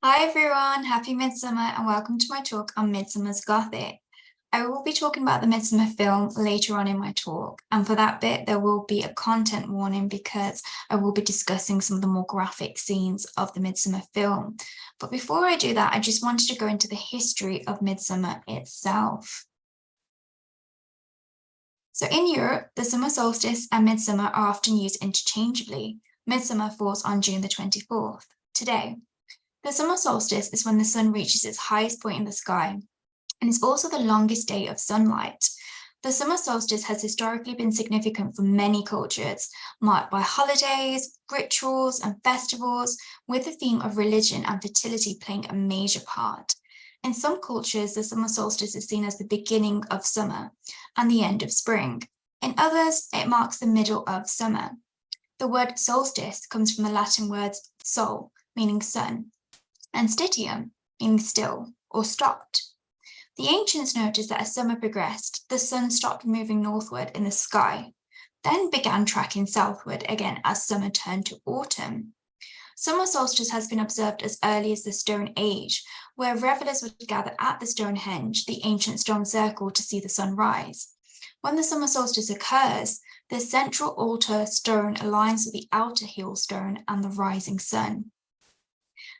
Hi everyone, happy Midsummer and welcome to my talk on Midsummer's Gothic. I will be talking about the Midsummer film later on in my talk, and for that bit there will be a content warning because I will be discussing some of the more graphic scenes of the Midsummer film. But before I do that, I just wanted to go into the history of Midsummer itself. So in Europe, the summer solstice and Midsummer are often used interchangeably. Midsummer falls on June the 24th, today. The summer solstice is when the sun reaches its highest point in the sky, and is also the longest day of sunlight. The summer solstice has historically been significant for many cultures, marked by holidays, rituals, and festivals, with the theme of religion and fertility playing a major part. In some cultures, the summer solstice is seen as the beginning of summer and the end of spring. In others, it marks the middle of summer. The word solstice comes from the Latin words sol, meaning sun, and stitium, meaning still or stopped. The ancients noticed that as summer progressed, the sun stopped moving northward in the sky, then began tracking southward again as summer turned to autumn. Summer solstice has been observed as early as the Stone Age, where revelers would gather at the Stonehenge, the ancient stone circle, to see the sun rise. When the summer solstice occurs, the central altar stone aligns with the outer heel stone and the rising sun.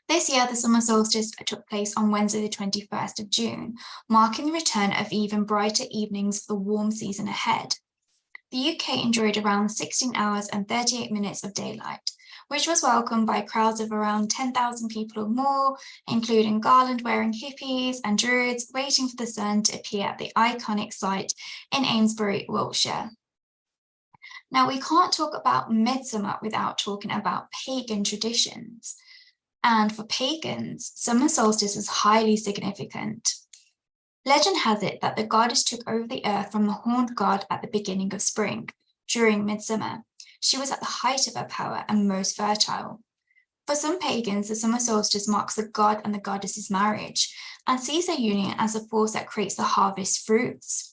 This year, the summer solstice took place on Wednesday, the 21st of June, marking the return of even brighter evenings for the warm season ahead. The UK enjoyed around 16 hours and 38 minutes of daylight, which was welcomed by crowds of around 10,000 people or more, including garland-wearing hippies and druids waiting for the sun to appear at the iconic site in Amesbury, Wiltshire. Now, we can't talk about Midsummer without talking about pagan traditions. And for pagans, summer solstice was highly significant. Legend has it that the goddess took over the earth from the horned god at the beginning of spring, during midsummer. She was at the height of her power and most fertile. For some pagans, the summer solstice marks the god and the goddess's marriage and sees their union as a force that creates the harvest fruits.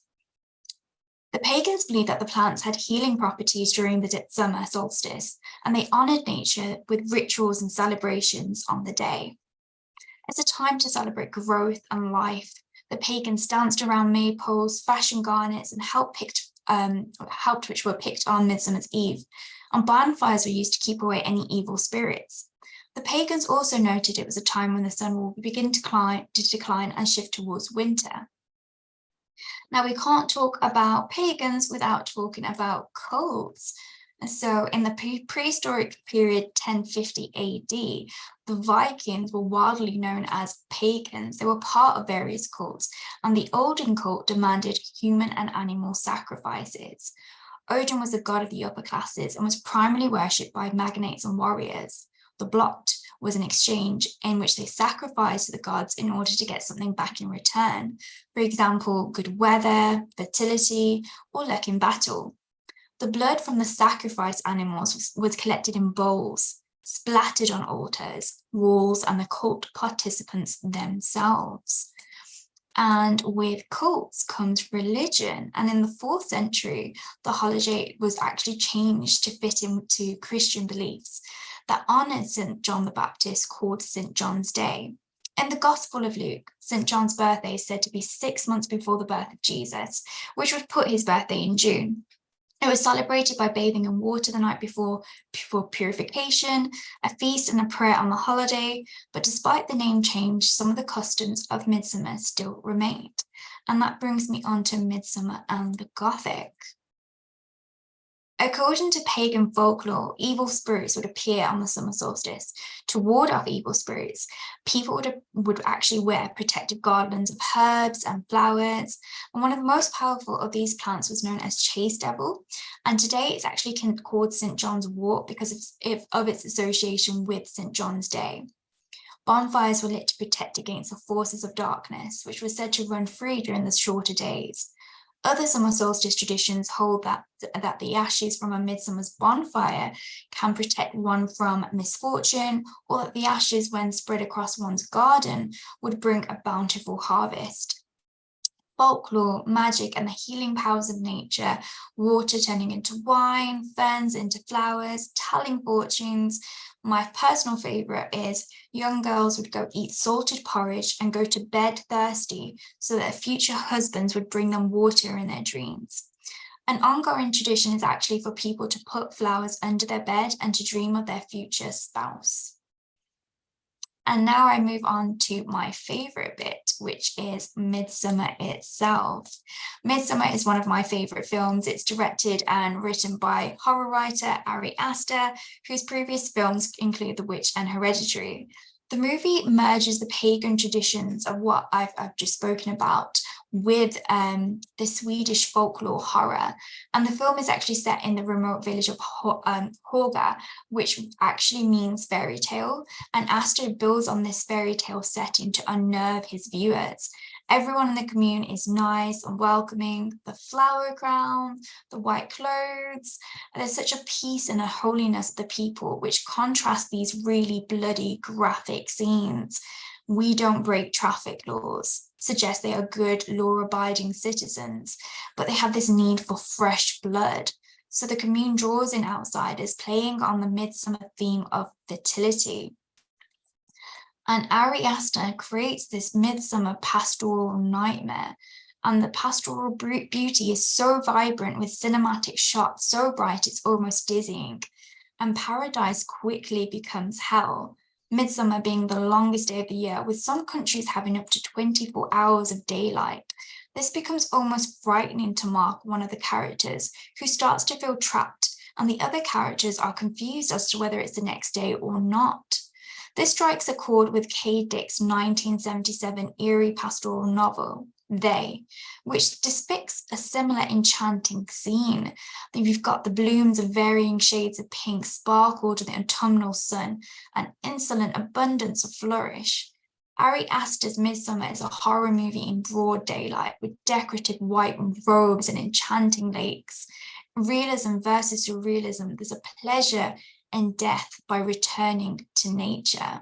The pagans believed that the plants had healing properties during the summer solstice, and they honored nature with rituals and celebrations on the day. It's a time to celebrate growth and life. The pagans danced around maypoles, fashioned garnets, and helped which were picked on Midsummer's Eve, and bonfires were used to keep away any evil spirits. The pagans also noted it was a time when the sun will begin to decline and shift towards winter. Now, we can't talk about pagans without talking about cults. So in the prehistoric period 1050 AD, the Vikings were widely known as pagans. They were part of various cults, and the Odin cult demanded human and animal sacrifices. Odin was the god of the upper classes and was primarily worshipped by magnates and warriors. The blot was an exchange in which they sacrificed to the gods in order to get something back in return. For example, good weather, fertility, or luck in battle. The blood from the sacrificed animals was collected in bowls, splattered on altars, walls, and the cult participants themselves. And with cults comes religion. And in the 4th century, the holiday was actually changed to fit into Christian beliefs that honored St. John the Baptist, called St. John's Day. In the Gospel of Luke, St. John's birthday is said to be 6 months before the birth of Jesus, which would put his birthday in June. It was celebrated by bathing in water the night before for purification, a feast and a prayer on the holiday, but despite the name change, some of the customs of Midsummer still remained. And that brings me on to Midsummer and the Gothic. According to pagan folklore, evil spirits would appear on the summer solstice. To ward off evil spirits, people would actually wear protective garlands of herbs and flowers. And one of the most powerful of these plants was known as Chase Devil. And today it's actually called St. John's Wort because of its association with St. John's Day. Bonfires were lit to protect against the forces of darkness, which was said to run free during the shorter days. Other summer solstice traditions hold that the ashes from a midsummer's bonfire can protect one from misfortune, or that the ashes, when spread across one's garden, would bring a bountiful harvest. folklore, magic, and the healing powers of nature, water turning into wine, ferns into flowers, telling fortunes. My personal favorite is young girls would go eat salted porridge and go to bed thirsty so that future husbands would bring them water in their dreams. An ongoing tradition is actually for people to put flowers under their bed and to dream of their future spouse. And now I move on to my favorite bit, which is Midsommar itself. Midsommar is one of my favorite films. It's directed and written by horror writer Ari Aster, whose previous films include The Witch and Hereditary. The movie merges the pagan traditions of what I've just spoken about with the Swedish folklore horror. And the film is actually set in the remote village of Håga, which actually means fairy tale. And Aster builds on this fairy tale setting to unnerve his viewers. Everyone in the commune is nice and welcoming, the flower crown, the white clothes. There's such a peace and a holiness of the people, which contrast these really bloody, graphic scenes. We don't break traffic laws, suggest they are good, law-abiding citizens, but they have this need for fresh blood. So the commune draws in outsiders, playing on the midsummer theme of fertility. And Ari Aster creates this midsummer pastoral nightmare. And the pastoral beauty is so vibrant with cinematic shots, so bright it's almost dizzying. And paradise quickly becomes hell. Midsummer being the longest day of the year, with some countries having up to 24 hours of daylight. This becomes almost frightening to Mark, one of the characters, who starts to feel trapped, and the other characters are confused as to whether it's the next day or not. This strikes a chord with K. Dick's 1977 eerie pastoral novel, They, which depicts a similar enchanting scene. You've got the blooms of varying shades of pink sparkle to the autumnal sun, an insolent abundance of flourish. Ari Aster's Midsommar is a horror movie in broad daylight with decorative white robes and enchanting lakes. Realism versus surrealism, there's a pleasure in death by returning to nature.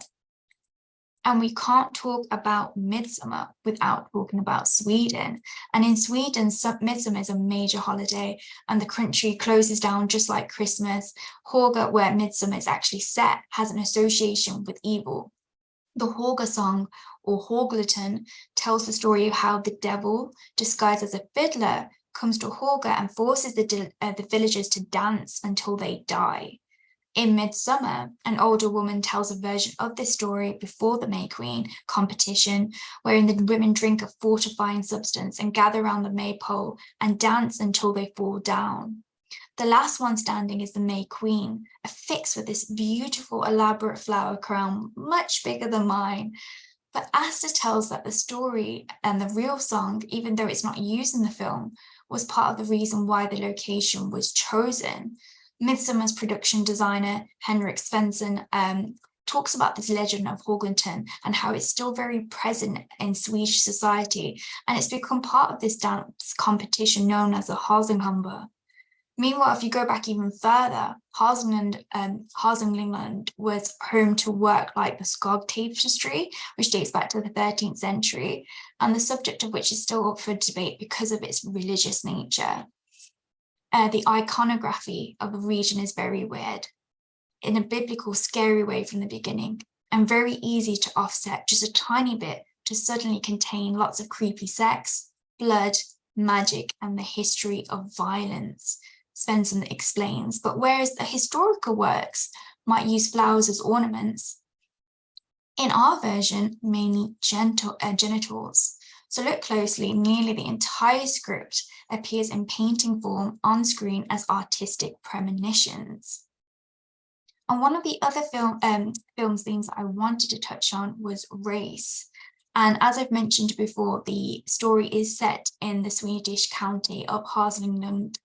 And we can't talk about Midsummer without talking about Sweden. And in Sweden, Midsummer is a major holiday and the country closes down just like Christmas. Håga, where Midsummer is actually set, has an association with evil. The Håga song, or Hågleton, tells the story of how the devil, disguised as a fiddler, comes to Håga and forces the villagers to dance until they die. In Midsummer, an older woman tells a version of this story before the May Queen competition, wherein the women drink a fortifying substance and gather around the maypole and dance until they fall down. The last one standing is the May Queen, affixed with this beautiful, elaborate flower crown, much bigger than mine. But Aster tells that the story and the real song, even though it's not used in the film, was part of the reason why the location was chosen. Midsummer's production designer, Henrik Svensson, talks about this legend of Hågleton and how it's still very present in Swedish society, and it's become part of this dance competition known as the Hälsingland. Meanwhile, if you go back even further, Hälsingland was home to work like the Skog tapestry, which dates back to the 13th century, and the subject of which is still up for debate because of its religious nature. The iconography of the region is very weird, in a biblical, scary way from the beginning, and very easy to offset just a tiny bit to suddenly contain lots of creepy sex, blood, magic, and the history of violence. Svensson explains, but whereas the historical works might use flowers as ornaments, in our version, mainly genitals. So look closely, nearly the entire script appears in painting form on screen as artistic premonitions. And one of the other film's themes that I wanted to touch on was race. And as I've mentioned before, the story is set in the Swedish county of Hälsingland.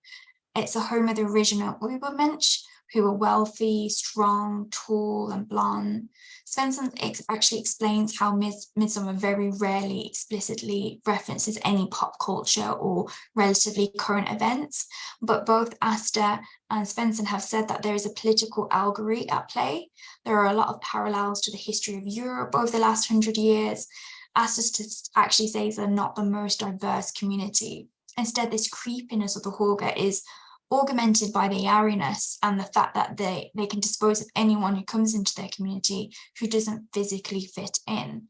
It's the home of the original Ubermensch, who were wealthy, strong, tall, and blonde. Svensson actually explains how Midsommar very rarely explicitly references any pop culture or relatively current events, but both Aster and Svensson have said that there is a political allegory at play. There are a lot of parallels to the history of Europe over the last 100 years, Aestheticists actually say they're not the most diverse community. Instead, this creepiness of the Hauga is augmented by the airiness and the fact that they can dispose of anyone who comes into their community who doesn't physically fit in.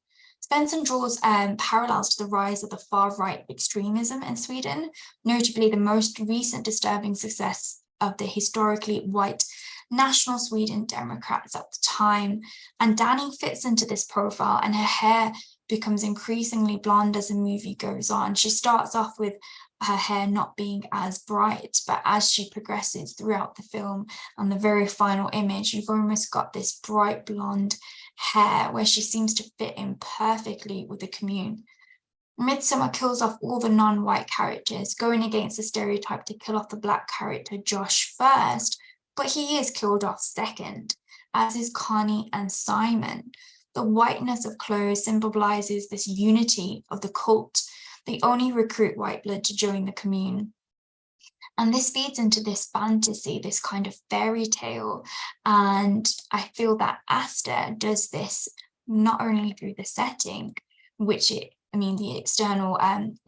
Svensson draws parallels to the rise of the far-right extremism in Sweden, notably the most recent disturbing success of the historically white National Sweden Democrats at the time. And Dani fits into this profile, and her hair becomes increasingly blonde as the movie goes on. She starts off with her hair not being as bright, but as she progresses throughout the film and the very final image, you've almost got this bright blonde hair where she seems to fit in perfectly with the commune. Midsommar kills off all the non-white characters, going against the stereotype to kill off the black character Josh first, but he is killed off second, as is Connie and Simon. The whiteness of clothes symbolizes this unity of the cult. They only recruit white blood to join the commune. And this feeds into this fantasy, this kind of fairy tale. And I feel that Asta does this not only through the setting, which the external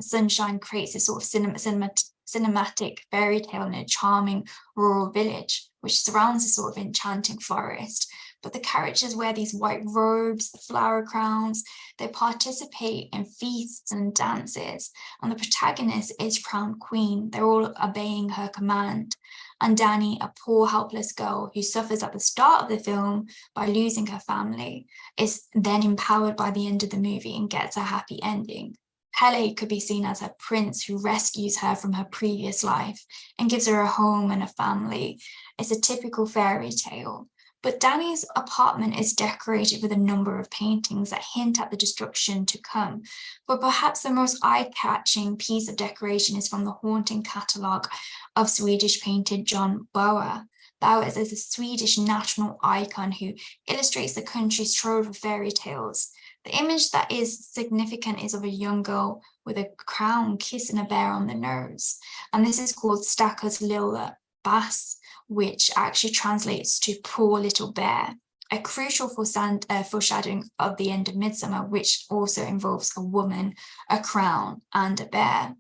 sunshine creates this sort of cinematic fairy tale in a charming rural village, which surrounds a sort of enchanting forest. But the characters wear these white robes, the flower crowns, they participate in feasts and dances, and the protagonist is crowned queen. They're all obeying her command. And Dani, a poor, helpless girl who suffers at the start of the film by losing her family, is then empowered by the end of the movie and gets a happy ending. Pele could be seen as her prince who rescues her from her previous life and gives her a home and a family. It's a typical fairy tale. But Dani's apartment is decorated with a number of paintings that hint at the destruction to come. But perhaps the most eye-catching piece of decoration is from the haunting catalogue of Swedish painter John Boer. Boer is a Swedish national icon who illustrates the country's trove of fairy tales. The image that is significant is of a young girl with a crown kissing a bear on the nose. And this is called Stackars Lilla Bass, which actually translates to poor little bear, a crucial foreshadowing of the end of Midsommar, which also involves a woman, a crown, and a bear.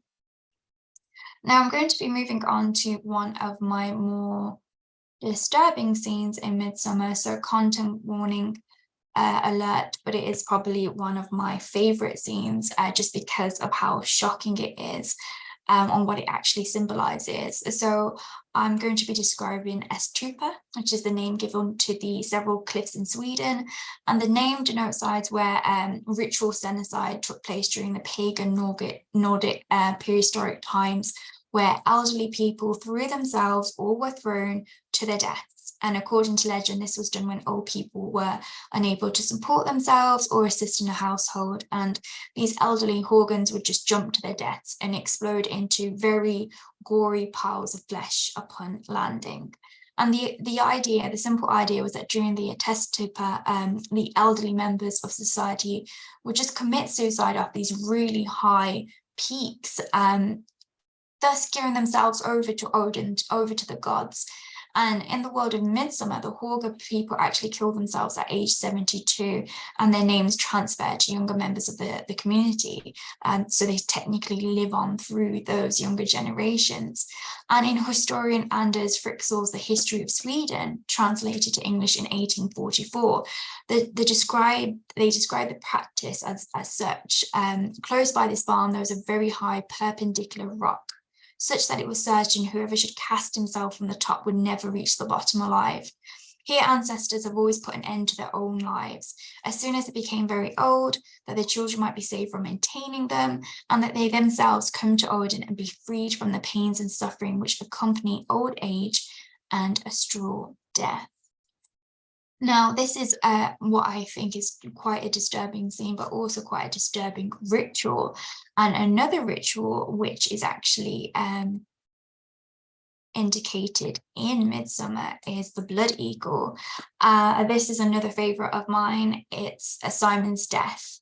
Now I'm going to be moving on to one of my more disturbing scenes in Midsommar, so content warning alert, but it is probably one of my favorite scenes just because of how shocking it is. On what it actually symbolizes. So I'm going to be describing Estupa, which is the name given to the several cliffs in Sweden. And the name denotes sites where ritual genocide took place during the pagan Nordic prehistoric times, where elderly people threw themselves or were thrown to their deaths. And according to legend, this was done when old people were unable to support themselves or assist in a household. And these elderly Horgans would just jump to their deaths and explode into very gory piles of flesh upon landing. And the simple idea was that during the Testupa, the elderly members of society would just commit suicide off these really high peaks, thus giving themselves over to Odin, over to the gods. And in the world of Midsommar, the Hauga people actually kill themselves at age 72, and their names transfer to younger members of the community. So they technically live on through those younger generations. And in historian Anders Frixell's The History of Sweden, translated to English in 1844, they describe the practice as such. Close by this barn, there was a very high perpendicular rock, such that it was certain whoever should cast himself from the top would never reach the bottom alive. Here, ancestors have always put an end to their own lives. As soon as they became very old, that their children might be saved from maintaining them, and that they themselves come to Odin and be freed from the pains and suffering which accompany old age and a straw death. Now, this is what I think is quite a disturbing scene, but also quite a disturbing ritual. And another ritual, which is actually indicated in Midsommar, is the Blood Eagle. This is another favorite of mine. It's Simon's death.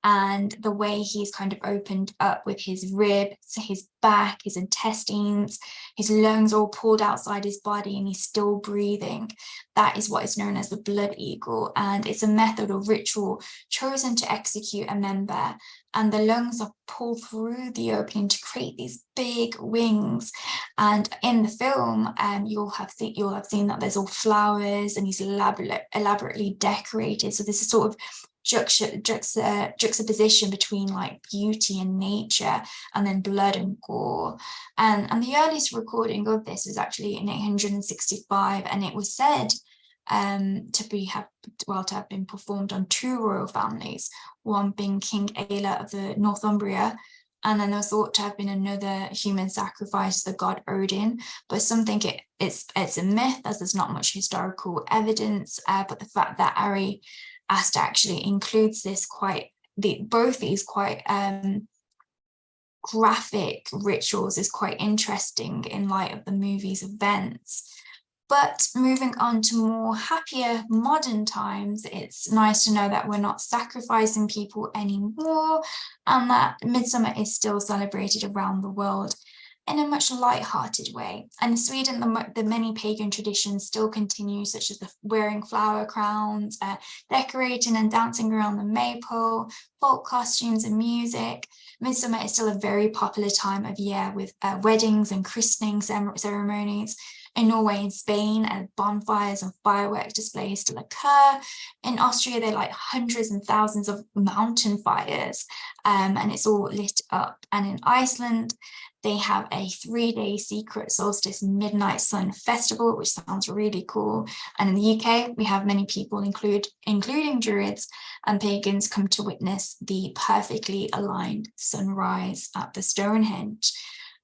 and the way he's kind of opened up with his ribs, his back, his intestines, his lungs all pulled outside his body, and he's still breathing. That is what is known as the blood eagle, and it's a method or ritual chosen to execute a member, and the lungs are pulled through the opening to create these big wings. And in the film, you'll have seen that there's all flowers, and he's elaborately decorated. So this is sort of juxtaposition between like beauty and nature, and then blood and gore. And the earliest recording of this was actually in 865, and it was said to have been performed on two royal families, one being King Aila of the Northumbria, and then there was thought to have been another human sacrifice to the god Odin, but some think it's a myth, as there's not much historical evidence. But the fact that Ari Aster actually includes both these quite graphic rituals is quite interesting in light of the movie's events. But moving on to more happier modern times, it's nice to know that we're not sacrificing people anymore, and that Midsummer is still celebrated around the world in a much light-hearted way. And in Sweden, the many pagan traditions still continue, such as the wearing flower crowns, decorating and dancing around the maypole, folk costumes and music. Midsummer is still a very popular time of year with weddings and christening ceremonies. In Norway and Spain, bonfires and firework displays still occur. In Austria, they light hundreds and thousands of mountain fires, and it's all lit up. And in Iceland, they have a 3-day secret solstice midnight sun festival, which sounds really cool. And in the UK, we have many people, including Druids and pagans, come to witness the perfectly aligned sunrise at the Stonehenge.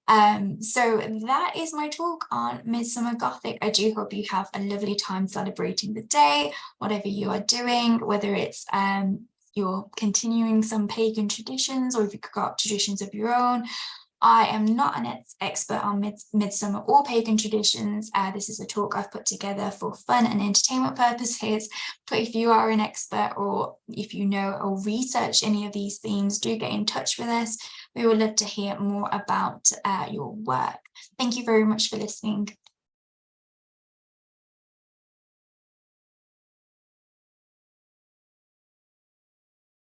So that is my talk on Midsummer Gothic. I do hope you have a lovely time celebrating the day, whatever you are doing, whether it's you're continuing some pagan traditions, or if you've got traditions of your own. I am not an expert on Midsummer or pagan traditions. This is a talk I've put together for fun and entertainment purposes. But if you are an expert, or if you know or research any of these themes, do get in touch with us. We would love to hear more about your work. Thank you very much for listening.